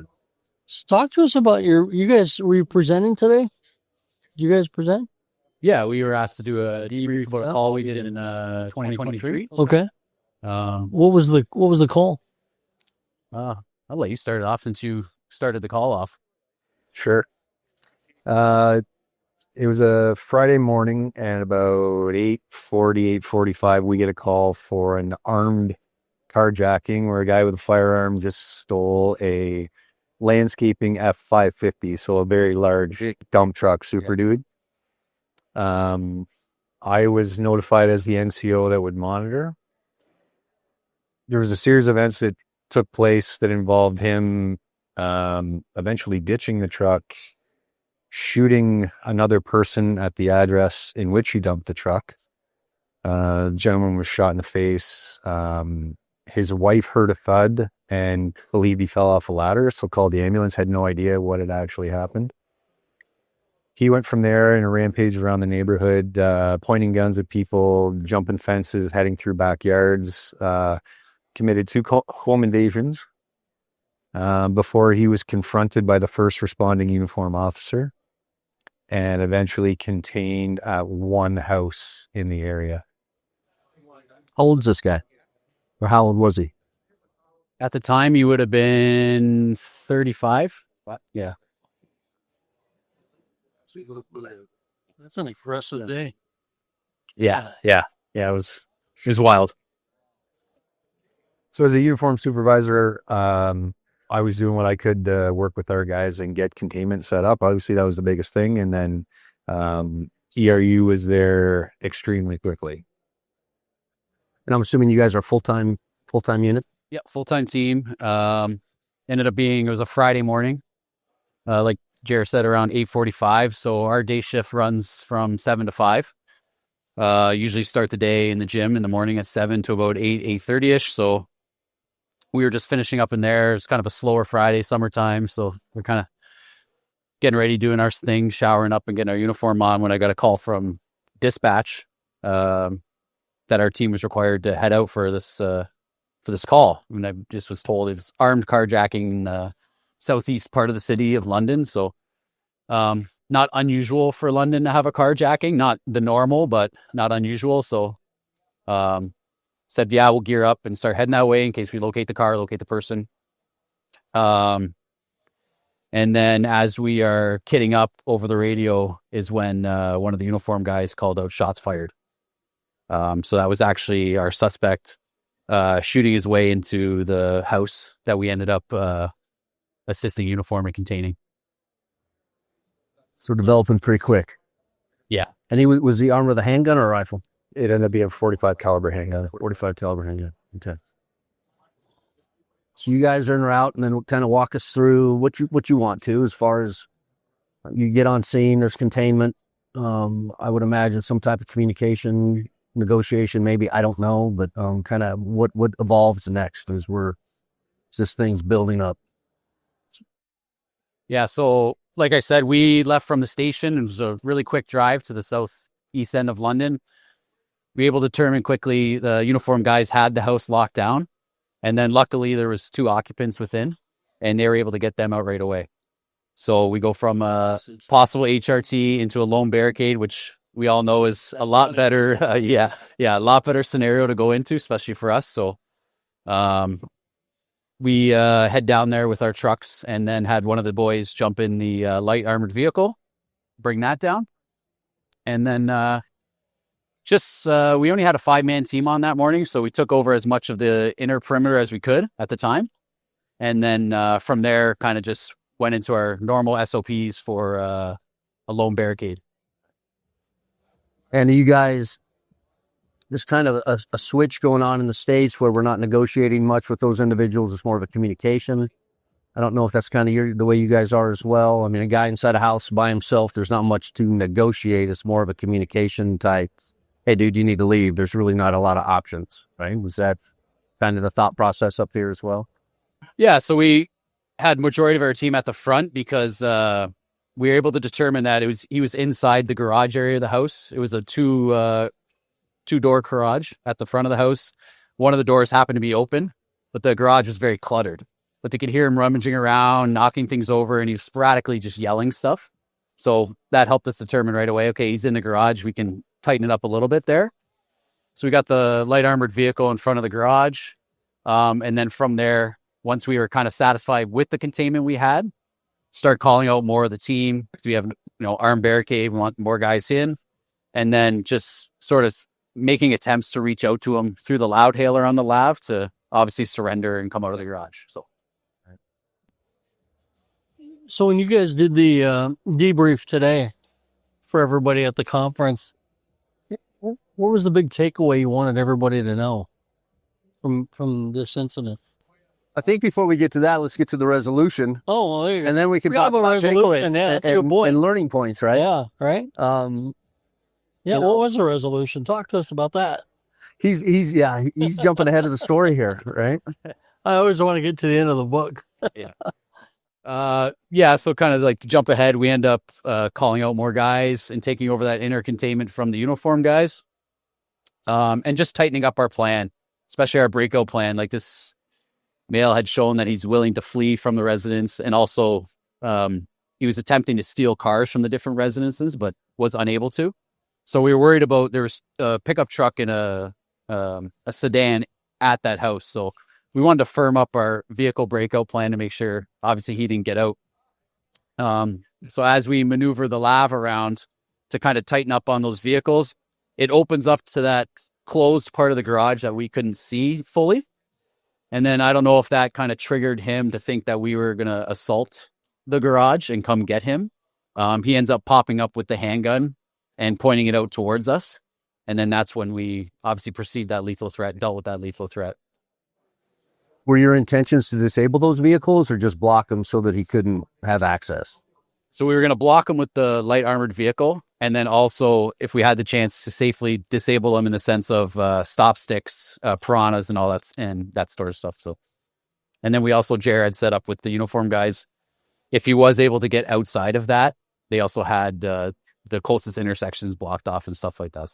Talk to us about you guys, were you presenting today? Did you guys present? Yeah, we were asked to do a debrief for a call we did in 2023. Okay. What was the call? I'll let you start it off since you started the call off. Sure. It was a Friday morning, and about 8:40, 8:45, we get a call for an armed carjacking where a guy with a firearm just stole a landscaping F550, so a very large dump truck, super dude. I was notified as the NCO that would monitor. There was a series of events that took place that involved him eventually ditching the truck, shooting another person at the address in which he dumped the truck. The gentleman was shot in the face. His wife heard a thud and believed he fell off a ladder, so called the ambulance, had no idea what had actually happened. He went from there in a rampage around the neighborhood, pointing guns at people, jumping fences, heading through backyards, committed 2 home invasions before he was confronted by the first responding uniform officer and eventually contained at one house in the area. How old is this guy? Or how old was he? At the time, you would have been 35. Yeah. That's an impressive day. Yeah. It was wild. So as a uniform supervisor, I was doing what I could to work with our guys and get containment set up. Obviously, that was the biggest thing. And then ERU was there extremely quickly. And I'm assuming you guys are full-time unit? Yeah, full-time team. Ended up being, it was a Friday morning, like Jared said, around 8:45. So our day shift runs from 7 to 5. Usually start the day in the gym in the morning at 7 to about 8:30ish. So we were just finishing up in there. It's kind of a slower Friday, summertime. So we're kind of getting ready, doing our thing, showering up and getting our uniform on when I got a call from dispatch that our team was required to head out for this call. I mean, I just was told it was armed carjacking in the southeast part of the city of London. So not unusual for London to have a carjacking, not the normal, but not unusual. So said, yeah, we'll gear up and start heading that way in case we locate the car, locate the person. And then as we are kitting up over the radio is when one of the uniform guys called out shots fired. So that was actually our suspect shooting his way into the house that we ended up assisting uniform and containing. So developing pretty quick. Yeah. And was he armed with a handgun or a rifle? It ended up being a 45 caliber handgun. 45 caliber handgun. Okay. So you guys are en route, and then kind of walk us through what you want to, as far as you get on scene. There's containment. I would imagine some type of communication. negotiation, maybe, I don't know, but kind of what evolves next as this thing's building up. Yeah, so like I said, we left from the station. It was a really quick drive to the southeast end of London. We were able to determine quickly the uniform guys had the house locked down. And then luckily there was 2 occupants within, and they were able to get them out right away. So we go from a possible HRT into a lone barricade, which we all know is a lot better. A lot better scenario to go into, especially for us. So we head down there with our trucks, and then had one of the boys jump in the light armored vehicle, bring that down. And then we only had a 5-man team on that morning, so we took over as much of the inner perimeter as we could at the time. And then from there, kind of just went into our normal SOPs for a lone barricade. And you guys, there's kind of a switch going on in the States where we're not negotiating much with those individuals. It's more of a communication. I don't know if that's kind of the way you guys are as well. I mean, a guy inside a house by himself, there's not much to negotiate. It's more of a communication type. Hey, dude, you need to leave. There's really not a lot of options, right? Was that kind of the thought process up here as well? Yeah, so we had majority of our team at the front because we were able to determine that he was inside the garage area of the house. It was a two-door garage at the front of the house. One of the doors happened to be open, but the garage was very cluttered. But they could hear him rummaging around, knocking things over, and he was sporadically just yelling stuff. So that helped us determine right away, okay, he's in the garage. We can tighten it up a little bit there. So we got the light armored vehicle in front of the garage. And then from there, once we were kind of satisfied with the containment we had, start calling out more of the team. Because we have, armed barricade. We want more guys in. And then just sort of making attempts to reach out to them through the loud hailer on the lav to obviously surrender and come out of the garage. So when you guys did the debrief today for everybody at the conference, what was the big takeaway you wanted everybody to know from this incident? I think before we get to that, let's get to the resolution. Oh, well, there you go. And then we can We talk have a about resolution, takeaways yeah, that's a good point. and learning points, right? Yeah, right? Yeah, what was the resolution? Talk to us about that. He's jumping ahead of the story here, right? I always want to get to the end of the book. So kind of like to jump ahead, we end up calling out more guys and taking over that inner containment from the uniform guys, and just tightening up our plan, especially our breakout plan. Like, this male had shown that he's willing to flee from the residence, and also he was attempting to steal cars from the different residences, but was unable to. So we were worried about, there was a pickup truck and a sedan at that house. So we wanted to firm up our vehicle breakout plan to make sure, obviously, he didn't get out. So as we maneuver the lav around to kind of tighten up on those vehicles, it opens up to that closed part of the garage that we couldn't see fully. And then I don't know if that kind of triggered him to think that we were going to assault the garage and come get him. He ends up popping up with the handgun and pointing it out towards us. And then that's when we obviously dealt with that lethal threat. Were your intentions to disable those vehicles or just block them so that he couldn't have access? So we were going to block him with the light armored vehicle. And then also, if we had the chance, to safely disable him in the sense of stop sticks, piranhas and all that, and that sort of stuff. So, and then we also, Jared set up with the uniform guys, if he was able to get outside of that, they also had the closest intersections blocked off and stuff like that.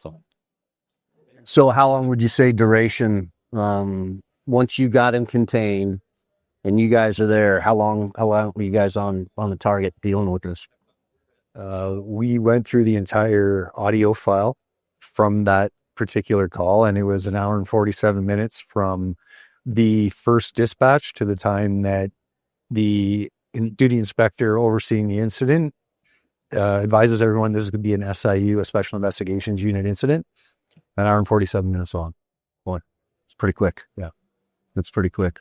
So how long would you say duration, once you got him contained and you guys are there, how long were you guys on the target dealing with this? We went through the entire audio file from that particular call, and it was 1 hour and 47 minutes from the first dispatch to the time that the duty inspector overseeing the incident advises everyone this is going to be an SIU, a Special Investigations Unit incident. 1 hour and 47 minutes long. Boy, it's pretty quick. Yeah. That's pretty quick.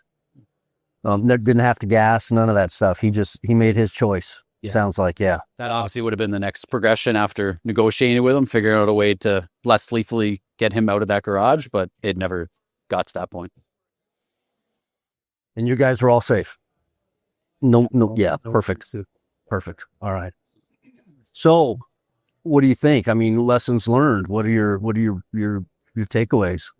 Didn't have to gas, none of that stuff. He made his choice. Yeah. Sounds like, yeah. That obviously would have been the next progression after negotiating with him, figuring out a way to less lethally get him out of that garage, but it never got to that point. And you guys were all safe? No, yeah, perfect. Perfect. All right. So, what do you think? I mean, lessons learned. What are your Your takeaways.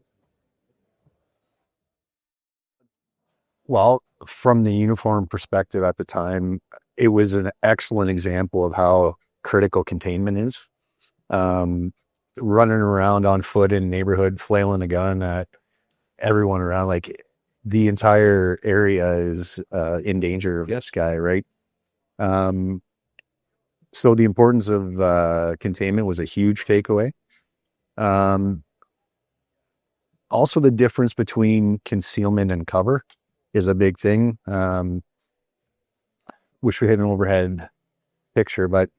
Well, from the uniform perspective at the time, it was an excellent example of how critical containment is. Running around on foot in the neighborhood, flailing a gun at everyone around, like the entire area is in danger of this guy, right? So the importance of containment was a huge takeaway. Also, the difference between concealment and cover is a big thing. Wish we had an overhead picture, but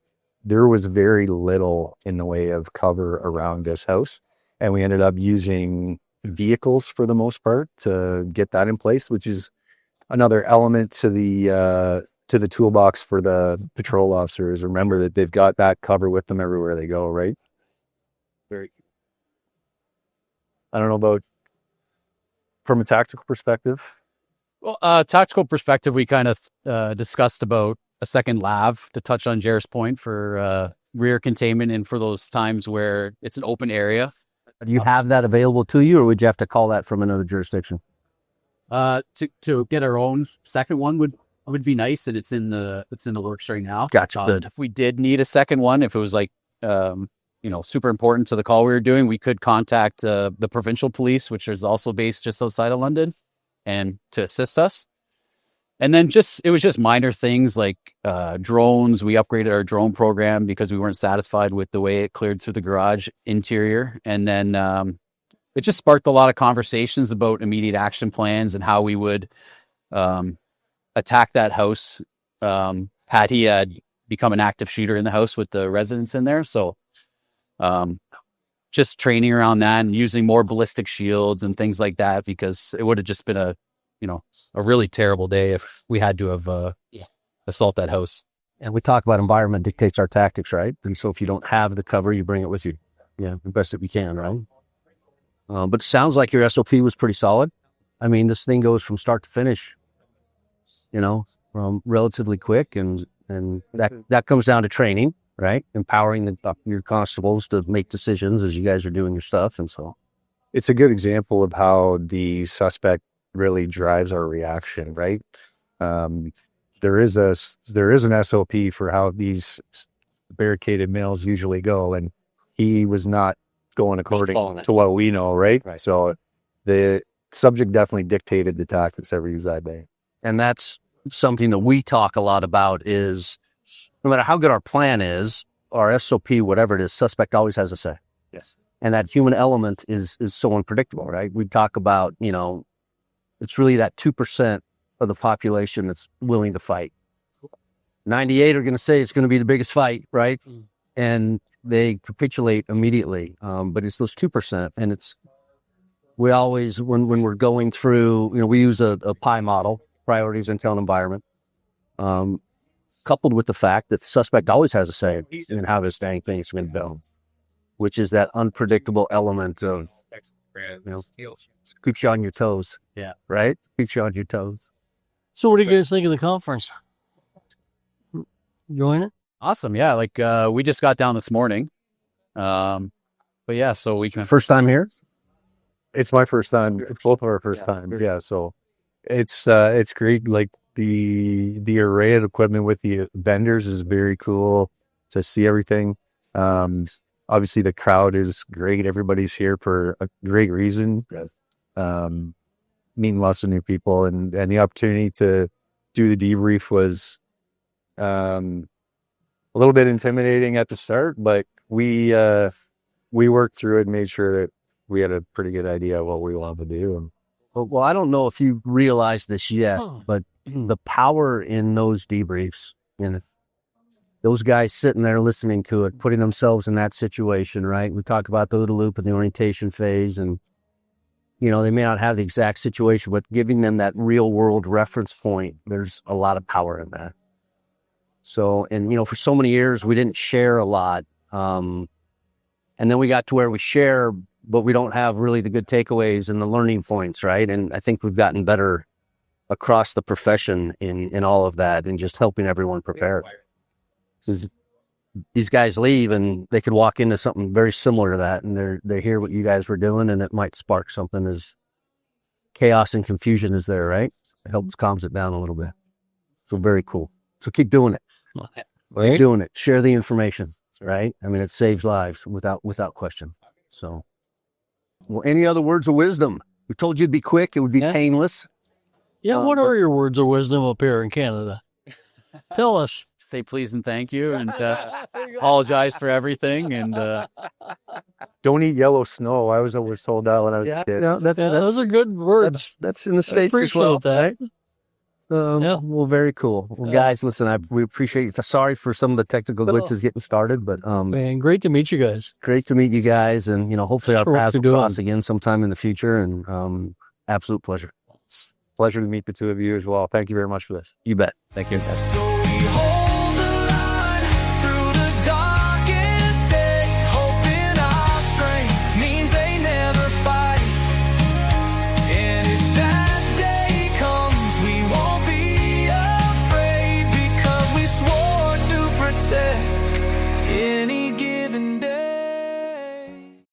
there was very little in the way of cover around this house. And we ended up using vehicles for the most part to get that in place, which is another element to the toolbox for the patrol officers. Remember that they've got that cover with them everywhere they go, right? I don't know about from a tactical perspective. Well, tactical perspective, we kind of discussed about a second lav to touch on Jared's point for rear containment and for those times where it's an open area. Do you have that available to you, or would you have to call that from another jurisdiction? To get our own second one would be nice, and it's in the works right now. Gotcha. Good. If we did need a second one, if it was like super important to the call we were doing, we could contact the provincial police, which is also based just outside of London, and to assist us. And then it was just minor things like drones. We upgraded our drone program because we weren't satisfied with the way it cleared through the garage interior. And then it just sparked a lot of conversations about immediate action plans and how we would attack that house had he had become an active shooter in the house with the residents in there. So just training around that and using more ballistic shields and things like that, because it would have just been a really terrible day if we had to have assault that house. And we talk about environment dictates our tactics, right? And so if you don't have the cover, you bring it with you. Yeah, the best that we can, right? But it sounds like your SOP was pretty solid. I mean, this thing goes from start to finish, relatively quick, and that comes down to training, right? Empowering your constables to make decisions as you guys are doing your stuff, and so It's a good example of how the suspect really drives our reaction, right? There is an SOP for how these barricaded males usually go, and he was not going according to what we know, right? So the subject definitely dictated the tactics every use that day. And that's something that we talk a lot about is no matter how good our plan is, our SOP, whatever it is, suspect always has a say. Yes. And that human element is so unpredictable, right? We talk about, it's really that 2% of the population that's willing to fight. 98 are going to say it's going to be the biggest fight, right? And they capitulate immediately. But it's those 2%. And we always, when we're going through, we use a pie model, priorities, intel, and environment, coupled with the fact that the suspect always has a say in how this dang thing is going to go, which is that unpredictable element of, keeps you on your toes. Yeah. Right? Keeps you on your toes. So what do you guys think of the conference? Enjoying it? Awesome. Yeah. Like we just got down this morning. But yeah, so we can. First time here? It's my first time. It's both of our first times. Yeah. So it's great. Like the array of equipment with the vendors is very cool to see everything. Obviously the crowd is great. Everybody's here for a great reason. Yes. Meeting lots of new people, and the opportunity to do the debrief was a little bit intimidating at the start, but we worked through it and made sure that we had a pretty good idea of what we wanted to do. Well, I don't know if you realize this yet, but the power in those debriefs, and if those guys sitting there listening to it, putting themselves in that situation, right? We talk about the OODA loop and the orientation phase, and they may not have the exact situation, but giving them that real world reference point, there's a lot of power in that. So, and for so many years, we didn't share a lot. And then we got to where we share, but we don't have really the good takeaways and the learning points, right? And I think we've gotten better across the profession in all of that and just helping everyone prepare. these guys leave and they could walk into something very similar to that, and they hear what you guys were doing, and it might spark something as chaos and confusion is there, right? It helps calms it down a little bit. So very cool. So keep doing it. Keep doing it. Share the information, right? I mean, it saves lives without question. So, well, any other words of wisdom? We told you it'd be quick. It would be painless. Yeah, what are your words of wisdom up here in Canada? Tell us. Say please and thank you, and apologize for everything. And Don't eat yellow snow. I was always told that when I was a kid. Those are good words. That's in the States as well. Appreciate that. Right? Well, very cool. Well, guys, listen, we appreciate it. Sorry for some of the technical glitches getting started, but Man, great to meet you guys. great to meet you guys, and hopefully our Sure, what paths you're will cross doing. again sometime in the future. And absolute pleasure. Pleasure to meet the two of you as well. Thank you very much for this. You bet. Thank you. So